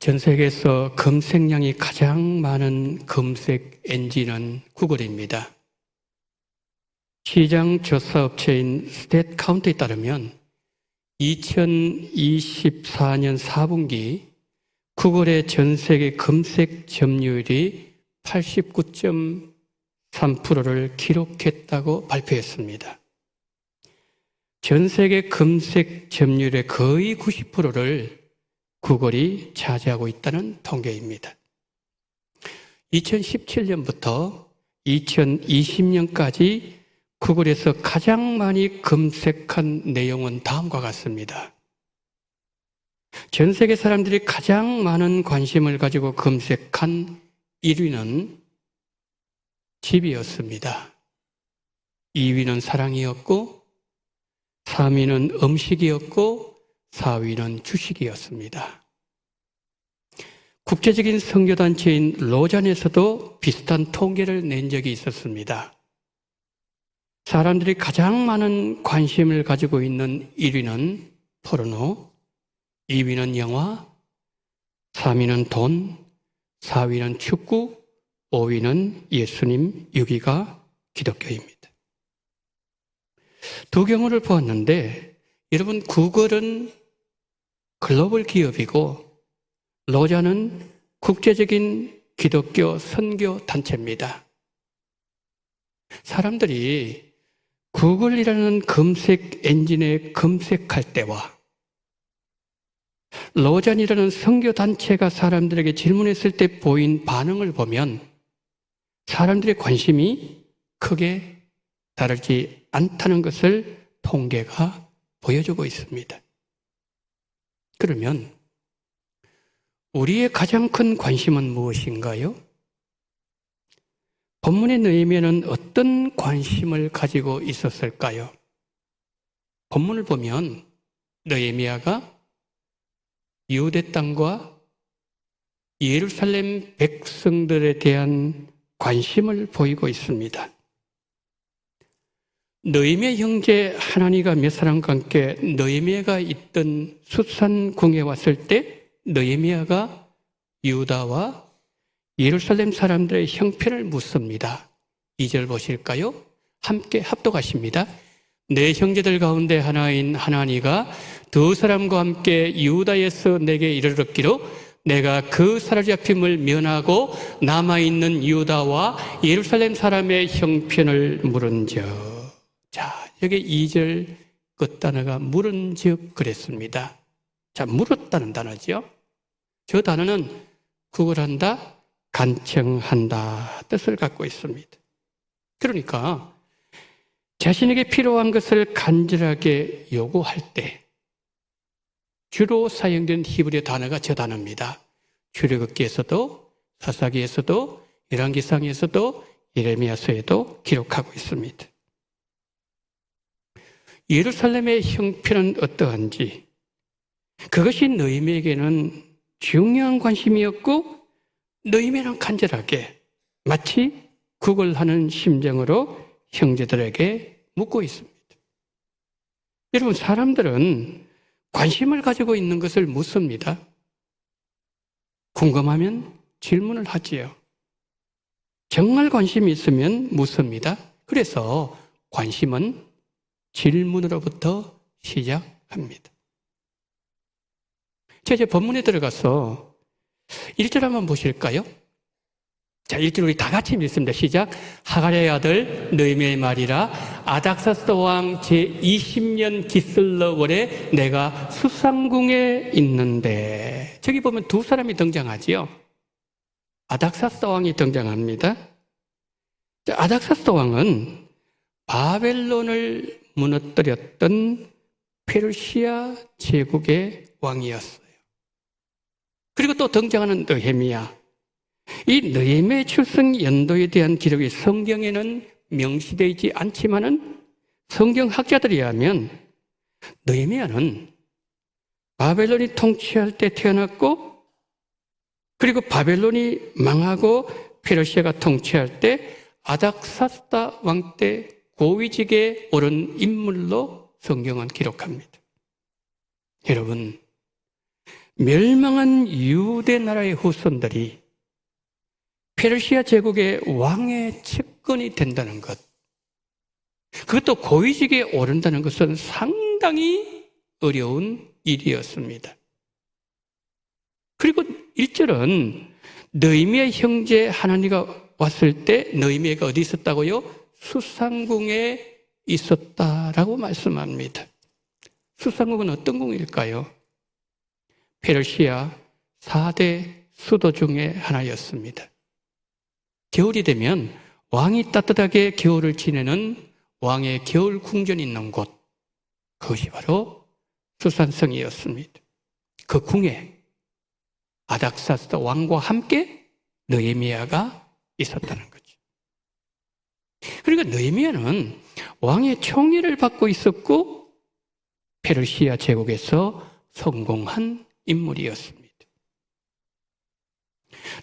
전 세계에서 검색량이 가장 많은 검색 엔진은 구글입니다. 시장 조사 업체인 스탯카운트에 따르면 2024년 4분기 구글의 전 세계 검색 점유율이 89.3%를 기록했다고 발표했습니다. 전 세계 검색 점유율의 거의 90%를 구글이 차지하고 있다는 통계입니다. 2017년부터 2020년까지 구글에서 가장 많이 검색한 내용은 다음과 같습니다. 전 세계 사람들이 가장 많은 관심을 가지고 검색한 1위는 집이었습니다. 2위는 사랑이었고, 3위는 음식이었고, 4위는 주식이었습니다. 국제적인 선교단체인 로잔에서도 비슷한 통계를 낸 적이 있었습니다. 사람들이 가장 많은 관심을 가지고 있는 1위는 포르노, 2위는 영화, 3위는 돈, 4위는 축구, 5위는 예수님, 6위가 기독교입니다. 두 경우를 보았는데 여러분, 구글은 글로벌 기업이고 로잔은 국제적인 기독교 선교 단체입니다. 사람들이 구글이라는 검색 엔진에 검색할 때와 로잔이라는 선교 단체가 사람들에게 질문했을 때 보인 반응을 보면 사람들의 관심이 크게 다르지 않다는 것을 통계가 보여주고 있습니다. 그러면 우리의 가장 큰 관심은 무엇인가요? 본문의 느헤미야는 어떤 관심을 가지고 있었을까요? 본문을 보면 느헤미야가 유대 땅과 예루살렘 백성들에 대한 관심을 보이고 있습니다. 느헤미야 형제 하나니가 몇 사람과 함께 느헤미야가 있던 숫산궁에 왔을 때 느헤미야가 유다와 예루살렘 사람들의 형편을 묻습니다. 2절 보실까요? 함께 합독하십니다. 내 형제들 가운데 하나인 하나니가 두 사람과 함께 유다에서 내게 이르렀기로 내가 그 사로잡힘을 면하고 남아있는 유다와 예루살렘 사람의 형편을 물은즉. 자, 여기 2절 끝 단어가 물은즉 그랬습니다. 자, 물었다는 단어죠. 저 단어는 구걸한다, 간청한다 뜻을 갖고 있습니다. 그러니까 자신에게 필요한 것을 간절하게 요구할 때 주로 사용된 히브리 단어가 저 단어입니다. 출애굽기에서도 사사기에서도 열왕기상에서도 예레미야서에도 기록하고 있습니다. 예루살렘의 형편은 어떠한지 그것이 느헤미야에게는 중요한 관심이었고 느헤미야는 간절하게 마치 구걸하는 심정으로 형제들에게 묻고 있습니다. 여러분, 사람들은 관심을 가지고 있는 것을 묻습니다. 궁금하면 질문을 하지요. 정말 관심이 있으면 묻습니다. 그래서 관심은 질문으로부터 시작합니다. 자, 이제 본문에 들어가서 1절 한번 보실까요? 자, 1절 우리 다 같이 읽습니다. 시작. 하갈의 아들 느헤미야의 말이라 아닥사스 왕 제20년 기슬러월에 내가 수상궁에 있는데. 저기 보면 두 사람이 등장하지요. 아닥사스 왕이 등장합니다. 자, 아닥사스 왕은 바벨론을 무너뜨렸던 페르시아 제국의 왕이었어요. 그리고 또 등장하는 느헤미야. 이 느헤미야의 출생 연도에 대한 기록이 성경에는 명시되어 있지 않지만은 성경학자들에 의하면 느헤미야는 바벨론이 통치할 때 태어났고 그리고 바벨론이 망하고 페르시아가 통치할 때 아닥사스다 왕 때 고위직에 오른 인물로 성경은 기록합니다. 여러분, 멸망한 유대 나라의 후손들이 페르시아 제국의 왕의 측근이 된다는 것, 그것도 고위직에 오른다는 것은 상당히 어려운 일이었습니다. 그리고 1절은 느헤미야 형제 하나니가 왔을 때 느헤미야가 어디 있었다고요? 수상궁에 있었다라고 말씀합니다. 수상궁은 어떤 궁일까요? 페르시아 4대 수도 중에 하나였습니다. 겨울이 되면 왕이 따뜻하게 겨울을 지내는 왕의 겨울 궁전이 있는 곳, 그것이 바로 수산성이었습니다. 그 궁에 아닥사스다 왕과 함께 느헤미야가 있었다는 거죠. 그러니까 느헤미야는 왕의 총애를 받고 있었고 페르시아 제국에서 성공한 인물이었습니다.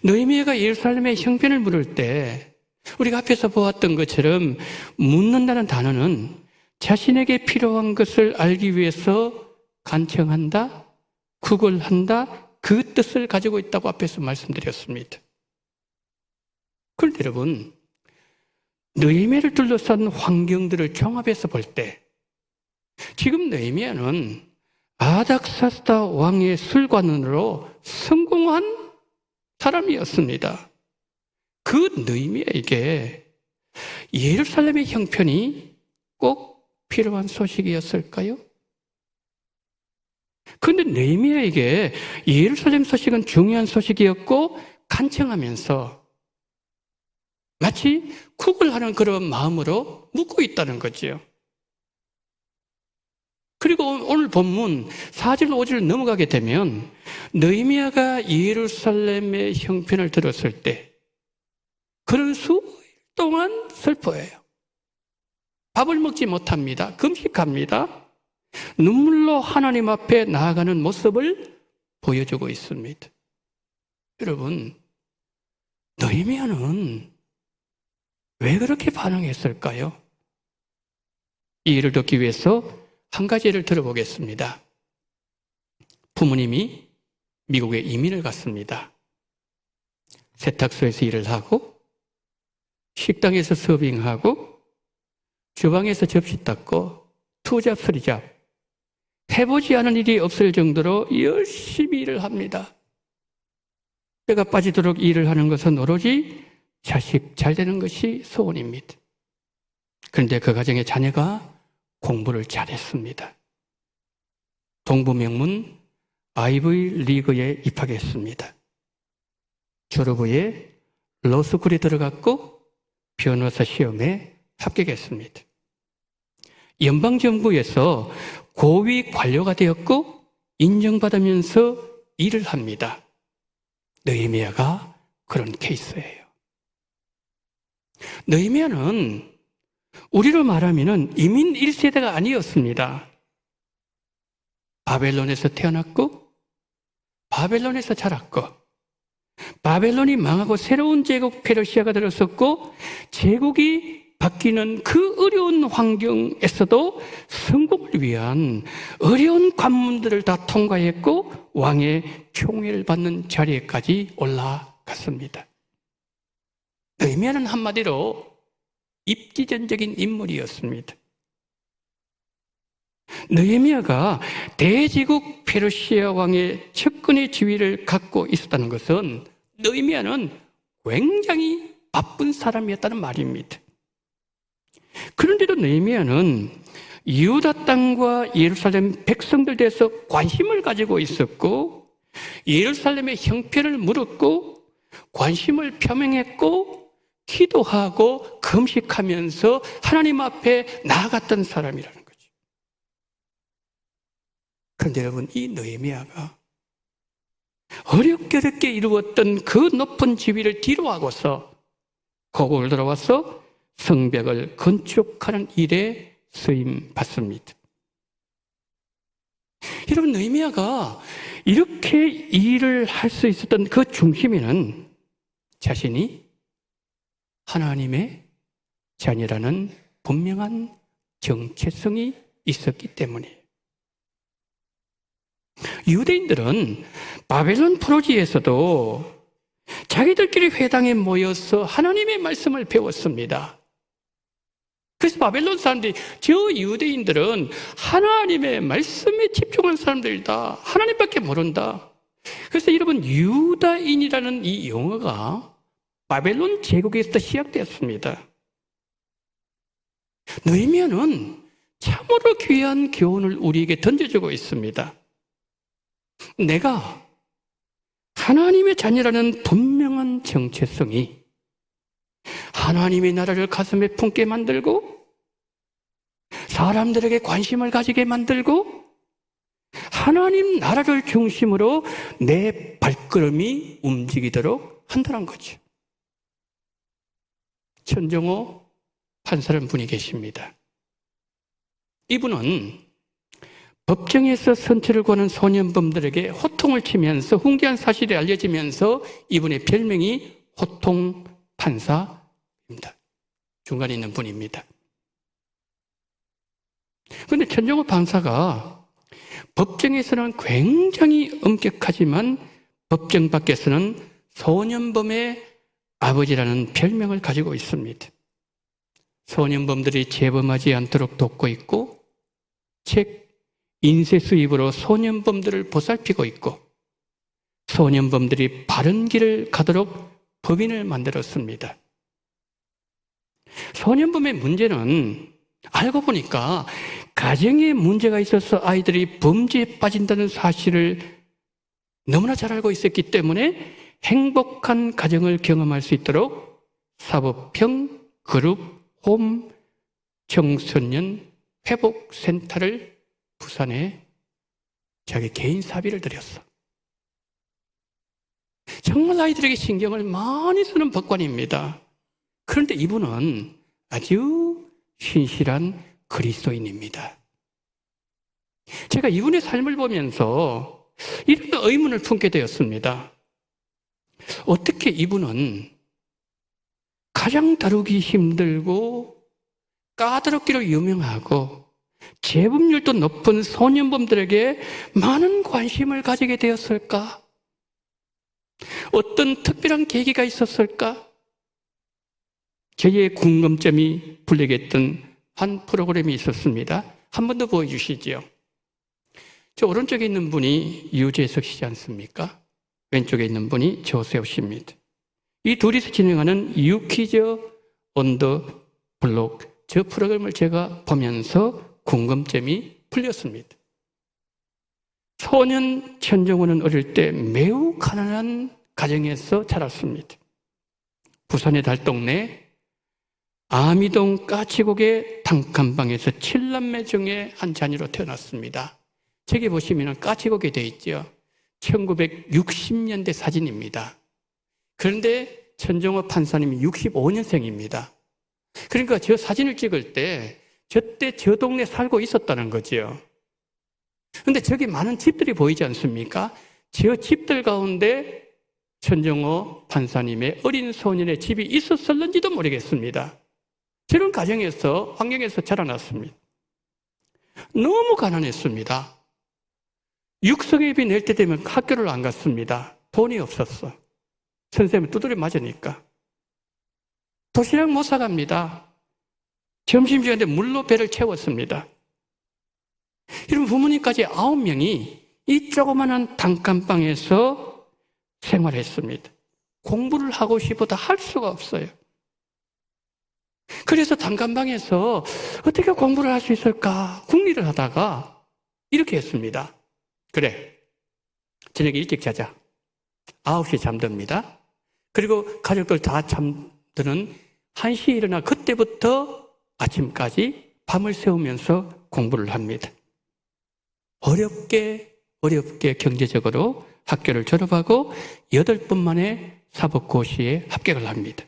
느헤미야가 예루살렘의 형편을 물을 때 우리가 앞에서 보았던 것처럼 묻는다는 단어는 자신에게 필요한 것을 알기 위해서 간청한다, 구걸한다, 그 뜻을 가지고 있다고 앞에서 말씀드렸습니다. 그런데 여러분, 느헤미야를 둘러싼 환경들을 종합해서 볼 때 지금 느헤미야는 아닥사스다 왕의 술관원으로 성공한 사람이었습니다. 그 느헤미야에게 예루살렘의 형편이 꼭 필요한 소식이었을까요? 그런데 느헤미야에게 예루살렘 소식은 중요한 소식이었고 간청하면서 마치 구걸하는 그런 마음으로 묻고 있다는 거죠. 그리고 오늘 본문 4절 5절 넘어가게 되면 느헤미야가 예루살렘의 형편을 들었을 때 그는 수일 동안 슬퍼해요. 밥을 먹지 못합니다. 금식합니다. 눈물로 하나님 앞에 나아가는 모습을 보여주고 있습니다. 여러분, 느헤미야는 왜 그렇게 반응했을까요? 이 일을 듣기 위해서 한 가지 예를 들어보겠습니다. 부모님이 미국에 이민을 갔습니다. 세탁소에서 일을 하고 식당에서 서빙하고 주방에서 접시 닦고 투잡 서리잡 해보지 않은 일이 없을 정도로 열심히 일을 합니다. 때가 빠지도록 일을 하는 것은 오로지 자식 잘 되는 것이 소원입니다. 그런데 그 가정의 자녀가 공부를 잘했습니다. 동부 명문 아이비 리그에 입학했습니다. 졸업 후에 로스쿨에 들어갔고 변호사 시험에 합격했습니다. 연방정부에서 고위 관료가 되었고 인정받으면서 일을 합니다. 느헤미야가 그런 케이스예요. 느헤미야는 우리로 말하면 이민 1세대가 아니었습니다. 바벨론에서 태어났고 바벨론에서 자랐고 바벨론이 망하고 새로운 제국 페르시아가 들었었고 제국이 바뀌는 그 어려운 환경에서도 성공을 위한 어려운 관문들을 다 통과했고 왕의 총애를 받는 자리에까지 올라갔습니다. 느헤미야는 한마디로 입지전적인 인물이었습니다. 느헤미야가 대제국 페르시아 왕의 측근의 지위를 갖고 있었다는 것은 느헤미야는 굉장히 바쁜 사람이었다는 말입니다. 그런데도 느헤미야는 유다 땅과 예루살렘 백성들 대해서 관심을 가지고 있었고 예루살렘의 형편을 물었고 관심을 표명했고 기도하고 금식하면서 하나님 앞에 나아갔던 사람이라는 거죠. 그런데 여러분, 이 느헤미야가 어렵게 이루었던 그 높은 지위를 뒤로하고서 고국을 들어와서 성벽을 건축하는 일에 쓰임 받습니다. 여러분, 느헤미야가 이렇게 일을 할 수 있었던 그 중심에는 자신이 하나님의 자녀라는 분명한 정체성이 있었기 때문이에요. 유대인들은 바벨론 포로지에서도 자기들끼리 회당에 모여서 하나님의 말씀을 배웠습니다. 그래서 바벨론 사람들이, 저 유대인들은 하나님의 말씀에 집중한 사람들이다, 하나님밖에 모른다. 그래서 여러분, 유다인이라는 이 용어가 바벨론 제국에서 시작되었습니다. 느헤미야는 참으로 귀한 교훈을 우리에게 던져주고 있습니다. 내가 하나님의 자녀라는 분명한 정체성이 하나님의 나라를 가슴에 품게 만들고 사람들에게 관심을 가지게 만들고 하나님 나라를 중심으로 내 발걸음이 움직이도록 한다는 거죠. 천정호 판사라는 분이 계십니다. 이분은 법정에서 선처를 구하는 소년범들에게 호통을 치면서 훈계한 사실이 알려지면서 이분의 별명이 호통 판사입니다. 중간에 있는 분입니다. 그런데 천정호 판사가 법정에서는 굉장히 엄격하지만 법정 밖에서는 소년범의 아버지라는 별명을 가지고 있습니다. 소년범들이 재범하지 않도록 돕고 있고 책 인쇄 수입으로 소년범들을 보살피고 있고 소년범들이 바른 길을 가도록 법인을 만들었습니다. 소년범의 문제는 알고 보니까 가정에 문제가 있어서 아이들이 범죄에 빠진다는 사실을 너무나 잘 알고 있었기 때문에 행복한 가정을 경험할 수 있도록 사법형 그룹 홈 청소년 회복센터를 부산에 자기 개인 사비를 들였어. 정말 아이들에게 신경을 많이 쓰는 법관입니다. 그런데 이분은 아주 신실한 그리스도인입니다. 제가 이분의 삶을 보면서 이런 의문을 품게 되었습니다. 어떻게 이분은 가장 다루기 힘들고 까다롭기로 유명하고 재범률도 높은 소년범들에게 많은 관심을 가지게 되었을까? 어떤 특별한 계기가 있었을까? 저의 궁금점이 불리겠던 한 프로그램이 있었습니다. 한 번 더 보여주시죠. 저 오른쪽에 있는 분이 유재석 씨지 않습니까? 왼쪽에 있는 분이 조세호 씨입니다. 이 둘이서 진행하는 유퀴즈 온 더 블록, 저 프로그램을 제가 보면서 궁금점이 풀렸습니다. 소년 천정호는 어릴 때 매우 가난한 가정에서 자랐습니다. 부산의 달동네 아미동 까치곡의 단칸방에서 7남매 중에 한 자녀로 태어났습니다. 저기 보시면 까치곡이 되어 있죠. 1960년대 사진입니다. 그런데 천정호 판사님이 65년생입니다. 그러니까 저 사진을 찍을 때 저때 저 동네 살고 있었다는 거죠. 그런데 저기 많은 집들이 보이지 않습니까? 저 집들 가운데 천정호 판사님의 어린 소년의 집이 있었을는지도 모르겠습니다. 저런 가정에서, 환경에서 자라났습니다. 너무 가난했습니다. 육성회비 낼 때 되면 학교를 안 갔습니다. 돈이 없었어. 선생님이 두드려 맞으니까. 도시락 못 사갑니다. 점심시간에 물로 배를 채웠습니다. 이런 부모님까지 9명이 이 조그마한 단칸방에서 생활했습니다. 공부를 하고 싶어도 할 수가 없어요. 그래서 단칸방에서 어떻게 공부를 할 수 있을까 궁리를 하다가 이렇게 했습니다. 그래, 저녁에 일찍 자자. 9시에 잠듭니다. 그리고 가족들 다 잠드는 1시에 일어나 그때부터 아침까지 밤을 새우면서 공부를 합니다. 어렵게 경제적으로 학교를 졸업하고 8번 만에 사법고시에 합격을 합니다.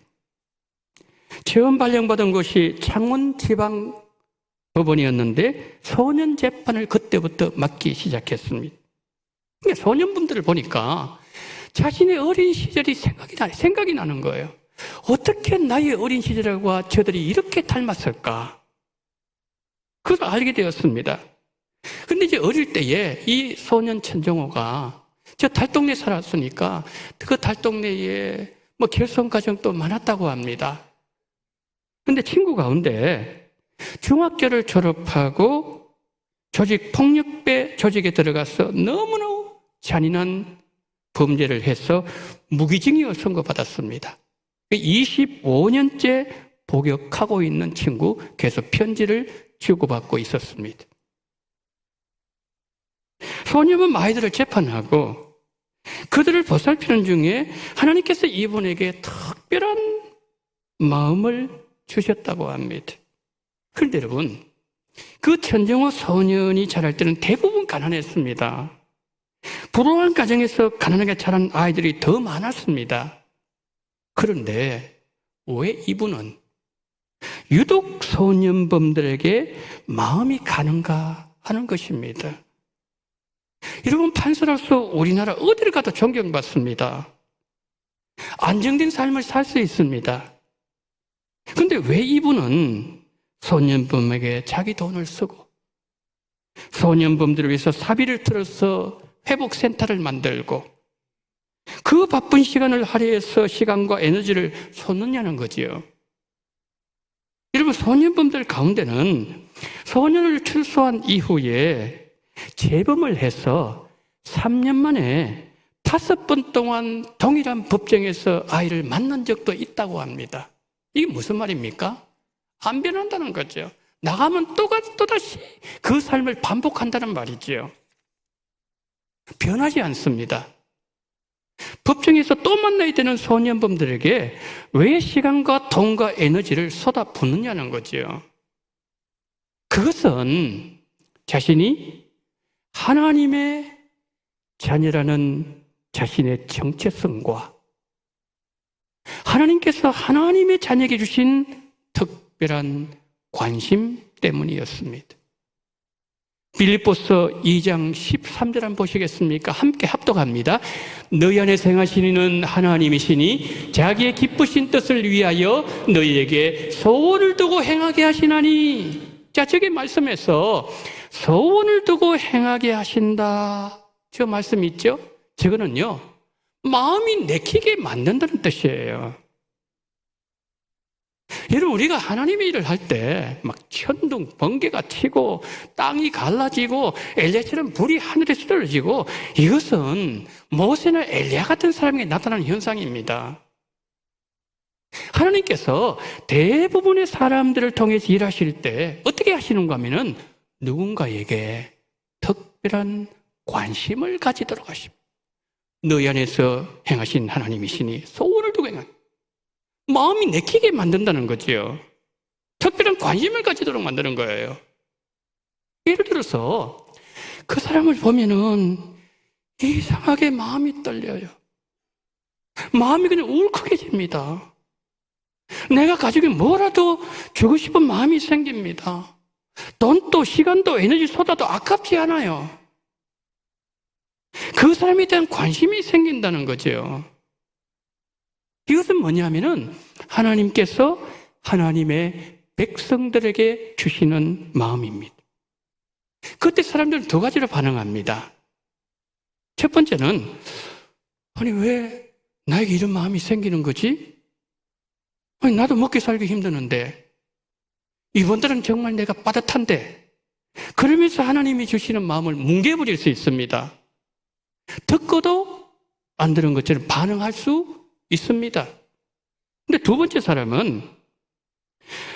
처음 발령받은 곳이 창원지방법원이었는데 소년 재판을 그때부터 맡기 시작했습니다. 소년분들을 보니까 자신의 어린 시절이 생각이 나는 거예요. 어떻게 나의 어린 시절과 저들이 이렇게 닮았을까? 그걸 알게 되었습니다. 근데 이제 어릴 때에 이 소년 천정호가 저 달동네 살았으니까 그 달동네에 뭐 결손 가정도 많았다고 합니다. 근데 친구 가운데 중학교를 졸업하고 조직 폭력배 조직에 들어가서 너무너무 잔인한 범죄를 해서 무기징역을 선고받았습니다. 25년째 복역하고 있는 친구 계속 편지를 주고받고 있었습니다. 소년은 아이들을 재판하고 그들을 보살피는 중에 하나님께서 이분에게 특별한 마음을 주셨다고 합니다. 그런데 여러분, 그 천정호 소년이 자랄 때는 대부분 가난했습니다. 불우한 가정에서 가난하게 자란 아이들이 더 많았습니다. 그런데 왜 이분은 유독 소년범들에게 마음이 가는가 하는 것입니다. 여러분, 판사로서 우리나라 어디를 가도 존경받습니다. 안정된 삶을 살 수 있습니다. 그런데 왜 이분은 소년범에게 자기 돈을 쓰고 소년범들을 위해서 사비를 틀어서 회복센터를 만들고 그 바쁜 시간을 할애해서 시간과 에너지를 쏟느냐는 거지요. 여러분, 소년범들 가운데는 소년을 출소한 이후에 재범을 해서 3년 만에 5번 동안 동일한 법정에서 아이를 만난 적도 있다고 합니다. 이게 무슨 말입니까? 안 변한다는 거죠. 나가면 또다시 그 삶을 반복한다는 말이지요. 변하지 않습니다. 법정에서 또 만나야 되는 소년범들에게 왜 시간과 돈과 에너지를 쏟아붓느냐는 거지요. 그것은 자신이 하나님의 자녀라는 자신의 정체성과 하나님께서 하나님의 자녀에게 주신 특별한 관심 때문이었습니다. 빌립보서 2장 13절 한번 보시겠습니까? 함께 합독합니다. 너희 안에 행하시는 이는 하나님이시니 자기의 기쁘신 뜻을 위하여 너희에게 소원을 두고 행하게 하시나니. 자, 저게 말씀에서 소원을 두고 행하게 하신다, 저 말씀 있죠? 저거는요, 마음이 내키게 만든다는 뜻이에요. 여러분, 우리가 하나님의 일을 할 때 막 천둥, 번개가 치고 땅이 갈라지고 엘리야처럼 불이 하늘에서 떨어지고, 이것은 모세나 엘리야 같은 사람에게 나타나는 현상입니다. 하나님께서 대부분의 사람들을 통해서 일하실 때 어떻게 하시는가 하면은 누군가에게 특별한 관심을 가지도록 하십니다. 너희 안에서 행하신 하나님이시니 소원을 두고 행하는, 마음이 내키게 만든다는 거지요. 특별한 관심을 가지도록 만드는 거예요. 예를 들어서 그 사람을 보면은 이상하게 마음이 떨려요. 마음이 그냥 울컥해집니다. 내가 가지고 뭐라도 주고 싶은 마음이 생깁니다. 돈도 시간도 에너지 쏟아도 아깝지 않아요. 그 사람에 대한 관심이 생긴다는 거죠. 이것은 뭐냐면은 하나님께서 하나님의 백성들에게 주시는 마음입니다. 그때 사람들은 두 가지로 반응합니다. 첫 번째는, 아니 왜 나에게 이런 마음이 생기는 거지? 아니 나도 먹기 살기 힘드는데, 이분들은 정말 내가 빠듯한데, 그러면서 하나님이 주시는 마음을 뭉개버릴 수 있습니다. 듣고도 안 들은 것처럼 반응할 수 있습니다. 근데 두 번째 사람은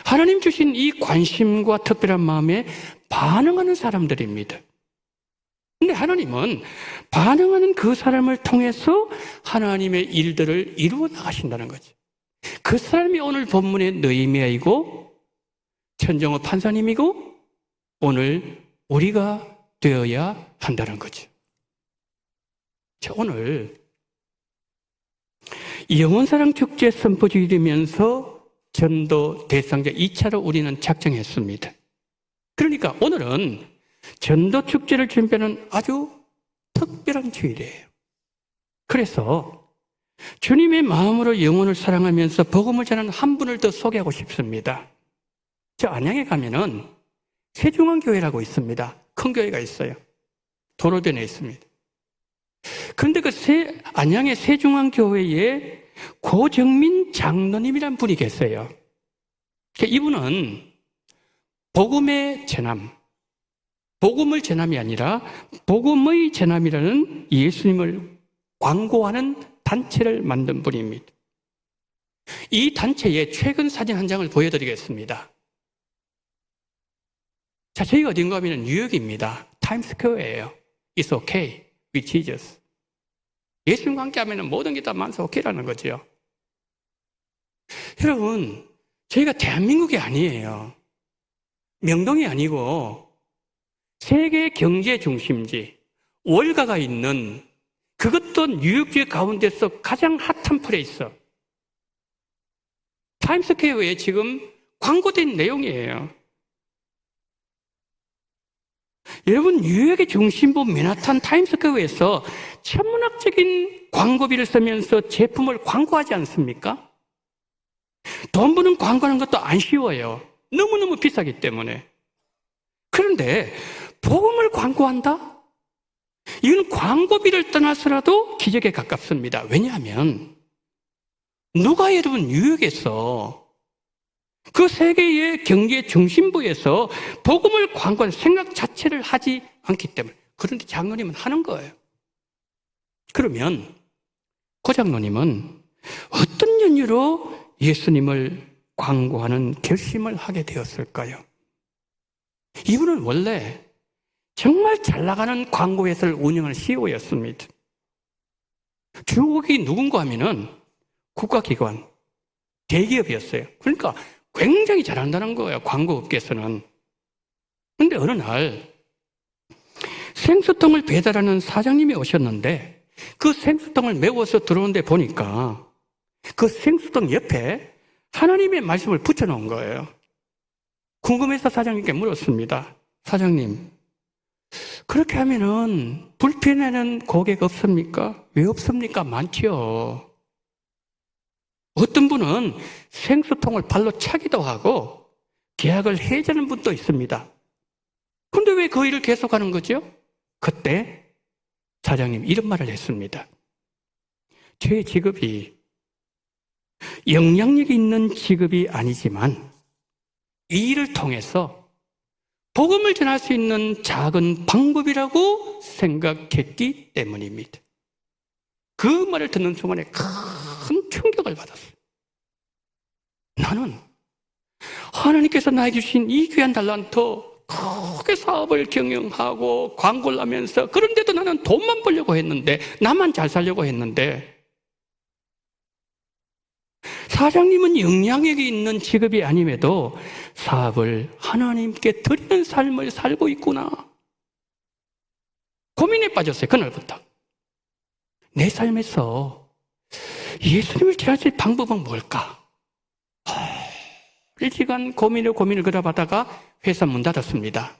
하나님 주신 이 관심과 특별한 마음에 반응하는 사람들입니다. 근데 하나님은 반응하는 그 사람을 통해서 하나님의 일들을 이루어 나가신다는 거죠. 그 사람이 오늘 본문의 느헤미야이고 천정호 판사님이고 오늘 우리가 되어야 한다는 거죠. 자, 오늘 영원사랑 축제 선포주일이 되면서 전도 대상자 2차로 우리는 작정했습니다. 그러니까 오늘은 전도 축제를 준비하는 아주 특별한 주일이에요. 그래서 주님의 마음으로 영혼을 사랑하면서 복음을 전하는 한 분을 더 소개하고 싶습니다. 저 안양에 가면은 세중앙교회라고 있습니다. 큰 교회가 있어요. 도로변에 있습니다. 그런데 그 안양의 세중앙교회에 고정민 장로님이란 분이 계세요. 이분은 복음의 제남, 복음을 제남이 아니라 복음의 제남이라는 예수님을 광고하는 단체를 만든 분입니다. 이 단체의 최근 사진 한 장을 보여드리겠습니다. 자, 저희가 어딘가 하면 뉴욕입니다. 타임스퀘어예요. It's okay with Jesus. 예수님과 함께 하면 모든 게 다 만사 오케이라는 거죠. 여러분, 저희가 대한민국이 아니에요. 명동이 아니고 세계 경제 중심지, 월가가 있는 그것도 뉴욕주의 가운데서 가장 핫한 플레이스. 타임스퀘어에 지금 광고된 내용이에요. 여러분, 뉴욕의 중심부 맨하탄 타임스퀘어에서 천문학적인 광고비를 쓰면서 제품을 광고하지 않습니까? 돈 버는 광고하는 것도 안 쉬워요. 너무너무 비싸기 때문에. 그런데 복음을 광고한다? 이건 광고비를 떠나서라도 기적에 가깝습니다. 왜냐하면 누가 여러분 뉴욕에서 그 세계의 경제 중심부에서 복음을 광고하는 생각 자체를 하지 않기 때문에. 그런데 장로님은 하는 거예요. 그러면 고 장로님은 어떤 연유로 예수님을 광고하는 결심을 하게 되었을까요? 이분은 원래 정말 잘 나가는 광고회사를 운영하는 CEO였습니다. 주옥이 누군가 하면은 국가기관, 대기업이었어요. 그러니까 굉장히 잘한다는 거예요, 광고업계에서는. 그런데 어느 날 생수통을 배달하는 사장님이 오셨는데 그 생수통을 메워서 들어오는데 보니까 그 생수통 옆에 하나님의 말씀을 붙여놓은 거예요. 궁금해서 사장님께 물었습니다. 사장님, 그렇게 하면은 불편해하는 고객 없습니까? 왜 없습니까? 많지요. 어떤 분은 생수통을 발로 차기도 하고 계약을 해지하는 분도 있습니다. 그런데 왜 그 일을 계속하는 거죠? 그때 사장님 이런 말을 했습니다. 제 직업이 영향력이 있는 직업이 아니지만 이 일을 통해서 복음을 전할 수 있는 작은 방법이라고 생각했기 때문입니다. 그 말을 듣는 순간에 큰 충격을 받았어요. 나는 하나님께서 나에게 주신 이 귀한 달란트 크게 사업을 경영하고 광고를 하면서 그런데도 나는 돈만 벌려고 했는데 나만 잘 살려고 했는데 사장님은 영향력이 있는 직업이 아님에도 사업을 하나님께 드리는 삶을 살고 있구나. 고민에 빠졌어요. 그날부터. 내 삶에서 예수님을 전할 수 있는 방법은 뭘까? 오랜 시간 고민을 그려봤다가 회사 문 닫았습니다.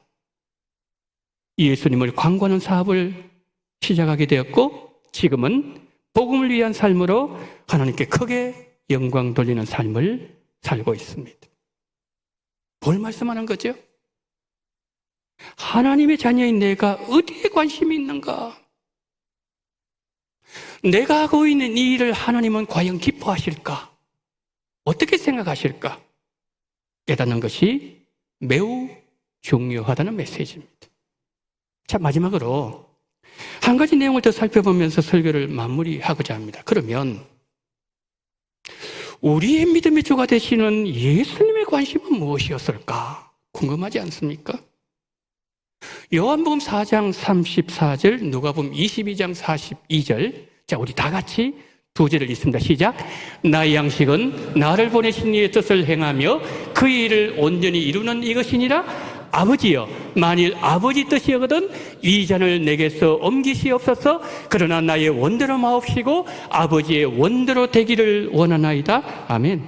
예수님을 광고하는 사업을 시작하게 되었고 지금은 복음을 위한 삶으로 하나님께 크게 영광 돌리는 삶을 살고 있습니다. 뭘 말씀하는 거죠? 하나님의 자녀인 내가 어디에 관심이 있는가? 내가 하고 있는 이 일을 하나님은 과연 기뻐하실까? 어떻게 생각하실까? 깨닫는 것이 매우 중요하다는 메시지입니다. 자, 마지막으로 한 가지 내용을 더 살펴보면서 설교를 마무리하고자 합니다. 그러면 우리의 믿음의 주가 되시는 예수님의 관심은 무엇이었을까? 궁금하지 않습니까? 요한복음 4장 34절, 누가복음 22장 42절. 자, 우리 다 같이 두 절을 읽습니다. 시작. 나의 양식은 나를 보내신 이의 뜻을 행하며 그의 일을 온전히 이루는 이것이니라. 아버지여, 만일 아버지 뜻이거든 이 잔을 내게서 옮기시옵소서. 그러나 나의 원대로 마옵시고 아버지의 원대로 되기를 원하나이다. 아멘.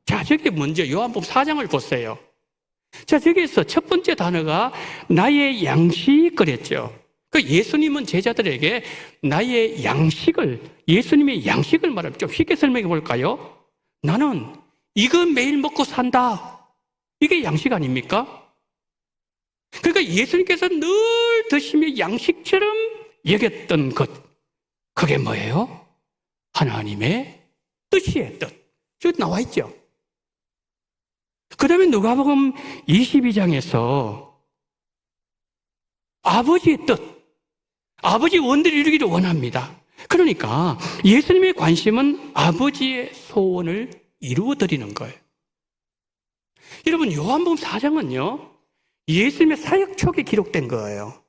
자, 저기 먼저 요한복음 4장을 보세요. 자, 저기에서 첫 번째 단어가 나의 양식 그랬죠. 그 예수님은 제자들에게 나의 양식을, 예수님의 양식을 말하면 좀 쉽게 설명해 볼까요? 나는 이거 매일 먹고 산다. 이게 양식 아닙니까? 그러니까 예수님께서 늘 드시며 양식처럼 여겼던 것, 그게 뭐예요? 하나님의 뜻이의 뜻. 저 나와 있죠. 그 다음에 누가복음 22장에서 아버지의 뜻, 아버지 원대를 이루기를 원합니다. 그러니까 예수님의 관심은 아버지의 소원을 이루어드리는 거예요. 여러분, 요한복음 4장은요, 예수님의 사역 초기에 기록된 거예요.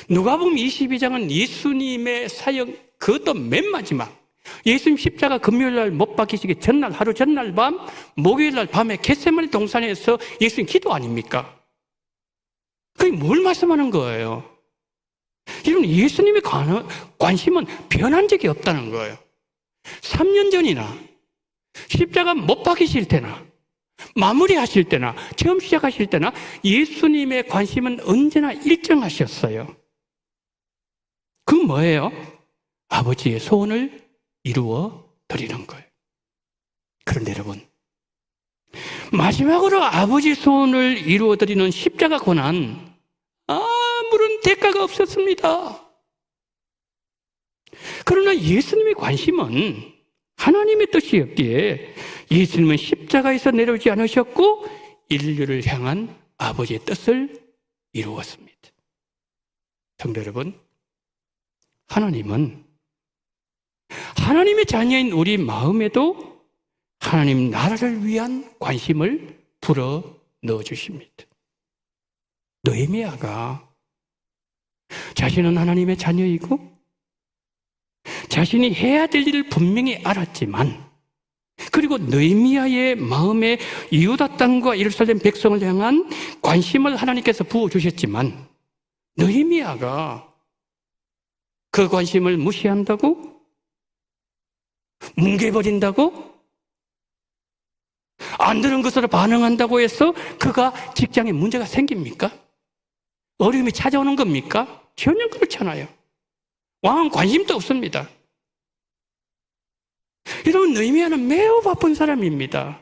누가복음 22장은 예수님의 사역, 그것도 맨 마지막, 예수님 십자가 금요일날 못 박히시기 전날, 하루 전날 밤, 목요일날 밤에 겟세마네 동산에서 예수님 기도 아닙니까? 그게 뭘 말씀하는 거예요? 여러분, 예수님의 관심은 변한 적이 없다는 거예요. 3년 전이나 십자가 못 박히실 때나 마무리하실 때나 처음 시작하실 때나 예수님의 관심은 언제나 일정하셨어요. 그건 뭐예요? 아버지의 소원을 이루어 드리는 거예요. 그런데 여러분, 마지막으로 아버지의 소원을 이루어 드리는 십자가 고난, 아무런 대가가 없었습니다. 그러나 예수님의 관심은 하나님의 뜻이었기에 예수님은 십자가에서 내려오지 않으셨고 인류를 향한 아버지의 뜻을 이루었습니다. 성도 여러분, 하나님은 하나님의 자녀인 우리 마음에도 하나님 나라를 위한 관심을 불어 넣어 주십니다. 느헤미야가 자신은 하나님의 자녀이고 자신이 해야 될 일을 분명히 알았지만, 그리고 느헤미야의 마음에 유다 땅과 예루살렘 백성을 향한 관심을 하나님께서 부어주셨지만 느헤미야가 그 관심을 무시한다고? 뭉개버린다고? 안 되는 것으로 반응한다고 해서 그가 직장에 문제가 생깁니까? 어려움이 찾아오는 겁니까? 전혀 그렇잖아요. 왕은 관심도 없습니다. 여러분, 느헤미야는 매우 바쁜 사람입니다.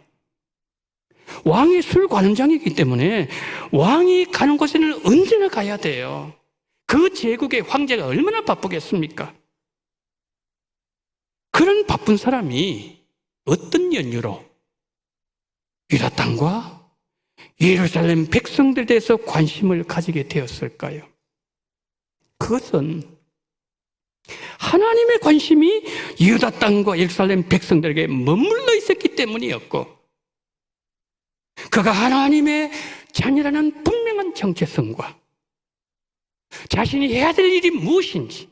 왕이 술 관원장이기 때문에 왕이 가는 곳에는 언제나 가야 돼요. 그 제국의 황제가 얼마나 바쁘겠습니까? 그런 바쁜 사람이 어떤 연유로 유다 땅과 예루살렘 백성들에 대해서 관심을 가지게 되었을까요? 그것은 하나님의 관심이 유다 땅과 예루살렘 백성들에게 머물러 있었기 때문이었고, 그가 하나님의 자녀라는 분명한 정체성과 자신이 해야 될 일이 무엇인지,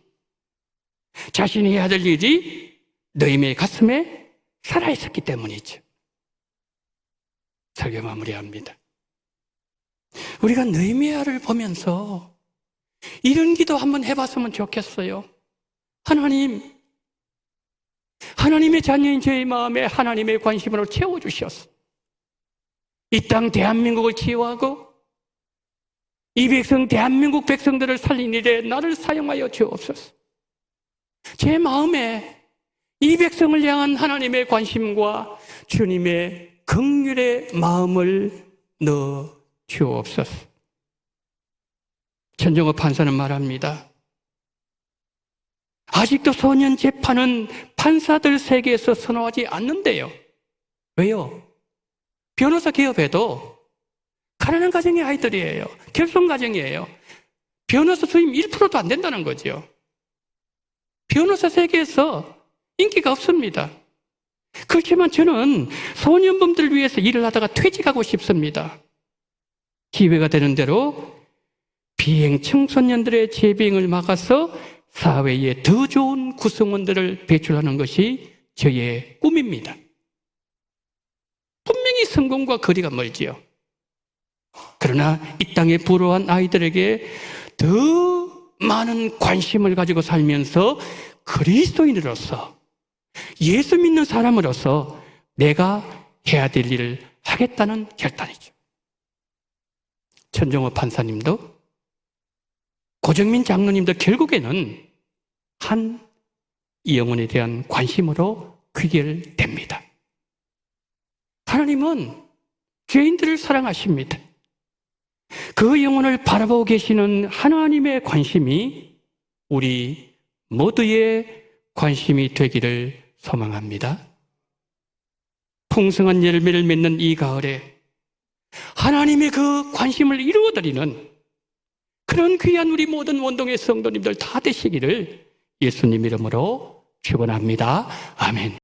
자신이 해야 될 일이 느헤미야의 가슴에 살아있었기 때문이죠. 설교 마무리합니다. 우리가 느헤미야를 보면서 이런 기도 한번 해봤으면 좋겠어요. 하나님, 하나님의 자녀인 저의 마음에 하나님의 관심으로 채워주셔서 이 땅 대한민국을 치유하고 이 백성, 대한민국 백성들을 살린 일에 나를 사용하여 주옵소서. 제 마음에 이 백성을 향한 하나님의 관심과 주님의 긍휼의 마음을 넣어 주옵소서. 천정호 판사는 말합니다. 아직도 소년 재판은 판사들 세계에서 선호하지 않는데요. 왜요? 변호사 개업해도 가난한 가정의 아이들이에요. 결손 가정이에요. 변호사 수임 1%도 안 된다는 거죠. 변호사 세계에서 인기가 없습니다. 그렇지만 저는 소년범들을 위해서 일을 하다가 퇴직하고 싶습니다. 기회가 되는 대로 비행 청소년들의 재비행을 막아서 사회에 더 좋은 구성원들을 배출하는 것이 저의 꿈입니다. 분명히 성공과 거리가 멀지요. 그러나 이 땅에 불우한 아이들에게 더 많은 관심을 가지고 살면서 그리스도인으로서, 예수 믿는 사람으로서 내가 해야 될 일을 하겠다는 결단이죠. 천정호 판사님도 고정민 장로님도 결국에는 한 영혼에 대한 관심으로 귀결됩니다. 하나님은 죄인들을 사랑하십니다. 그 영혼을 바라보고 계시는 하나님의 관심이 우리 모두의 관심이 되기를 소망합니다. 풍성한 열매를 맺는 이 가을에 하나님의 그 관심을 이루어드리는 그런 귀한 우리 모든 원동의 성도님들 다 되시기를 예수님 이름으로 축원합니다. 아멘.